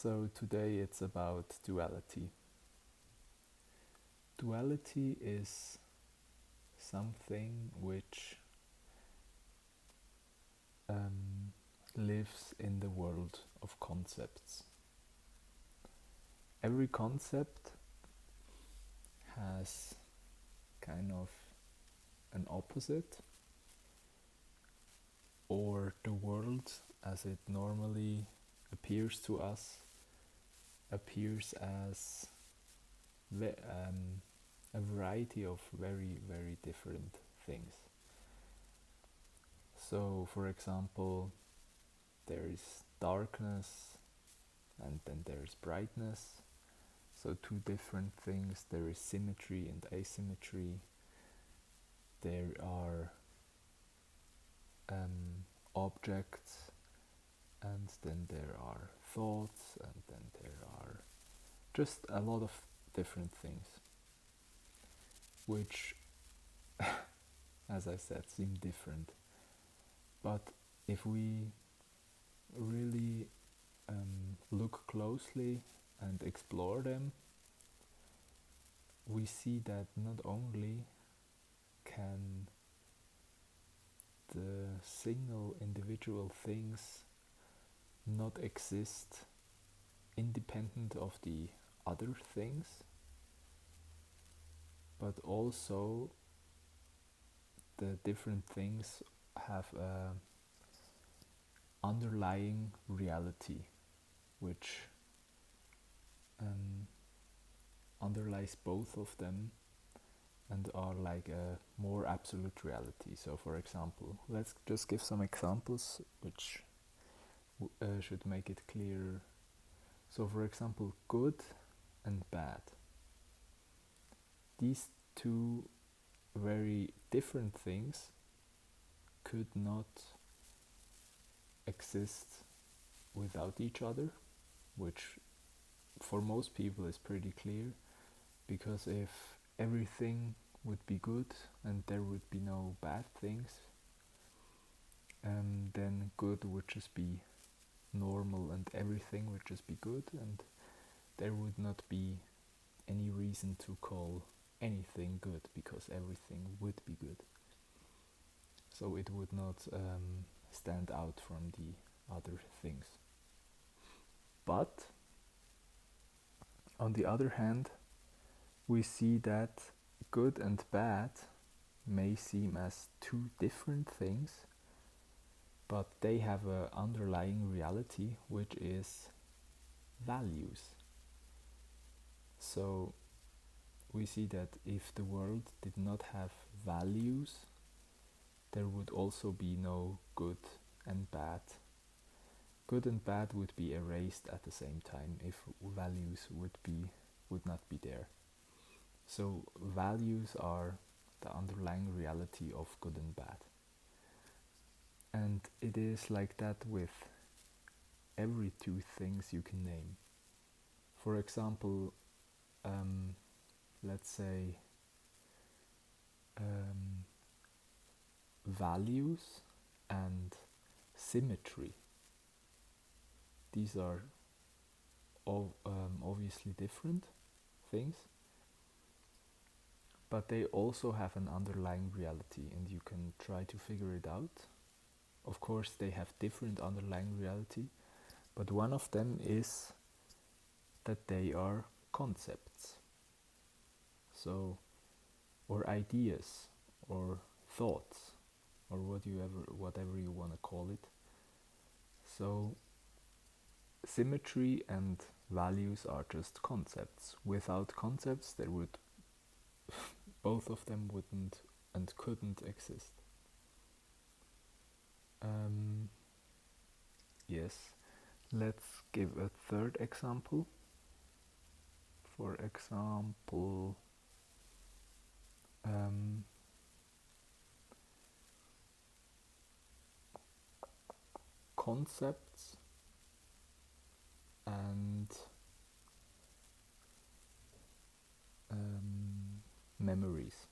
So today it's about duality. Duality is something which um, lives in the world of concepts. Every concept has kind of an opposite, or the world as it normally appears to us appears as a variety of very, very different things. So, for example, there is darkness and then there's brightness. So, two different things. There is symmetry and asymmetry. There are objects, and then there are thoughts, and then there are just a lot of different things, which, as I said, seem different. But if we really look closely and explore them, we see that not only can the single individual things not exist independent of the other things, but also the different things have a underlying reality which underlies both of them and are like a more absolute reality. So, for example, let's just give some examples which should make it clearer. So, for example, good and bad. These two very different things could not exist without each other, which for most people is pretty clear, because if everything would be good and there would be no bad things, then good would just be normal and everything would just be good, and there would not be any reason to call anything good because everything would be good. So it would not stand out from the other things. But on the other hand, we see that good and bad may seem as two different things, but they have an underlying reality which is values. So we see that if the world did not have values, there would also be no good and bad. Good and bad would be erased at the same time if values would not be there. So values are the underlying reality of good and bad. And it is like that with every two things you can name. For example, let's say values and symmetry. These are obviously different things, but they also have an underlying reality, and you can try to figure it out. Of course, they have different underlying reality, but one of them is that they are concepts. So, or ideas, or thoughts, or whatever you want to call it. So, symmetry and values are just concepts. Without concepts, there would both of them wouldn't and couldn't exist. Yes, let's give a third example. For example, concepts and memories.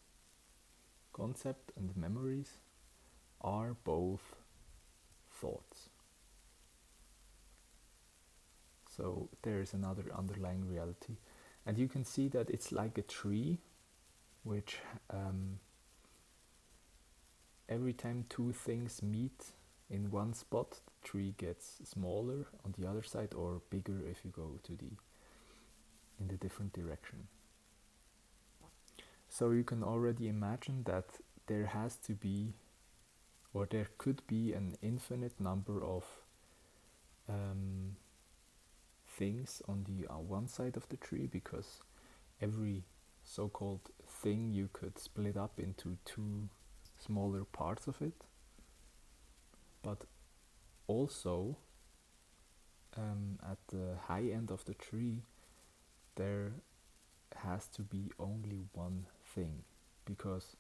Concept and memories are both thoughts. So there is another underlying reality. And you can see that it's like a tree, which every time two things meet in one spot, the tree gets smaller on the other side or bigger if you go to the in the different direction. So you can already imagine that there has to be, or there could be, an infinite number of things on the one side of the tree, because every so-called thing you could split up into two smaller parts of it. But also at the high end of the tree there has to be only one thing, because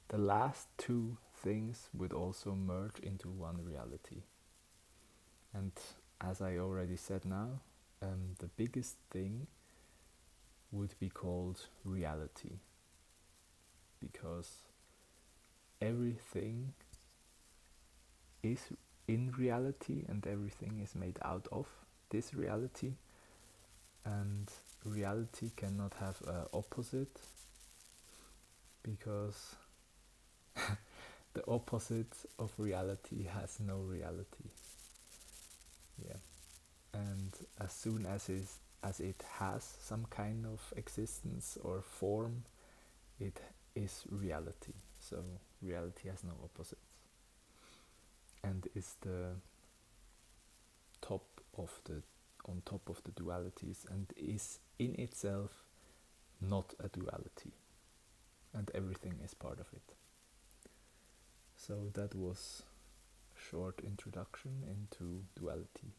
the last two things would also merge into one reality. And as I already said now, the biggest thing would be called reality, because everything is in reality and everything is made out of this reality, and reality cannot have an opposite, because the opposite of reality has no reality. Yeah. And as soon as it has some kind of existence or form, it is reality. So reality has no opposites, and is the top of the on top of the dualities, and is in itself not a duality, and everything is part of it. So that was a short introduction into duality.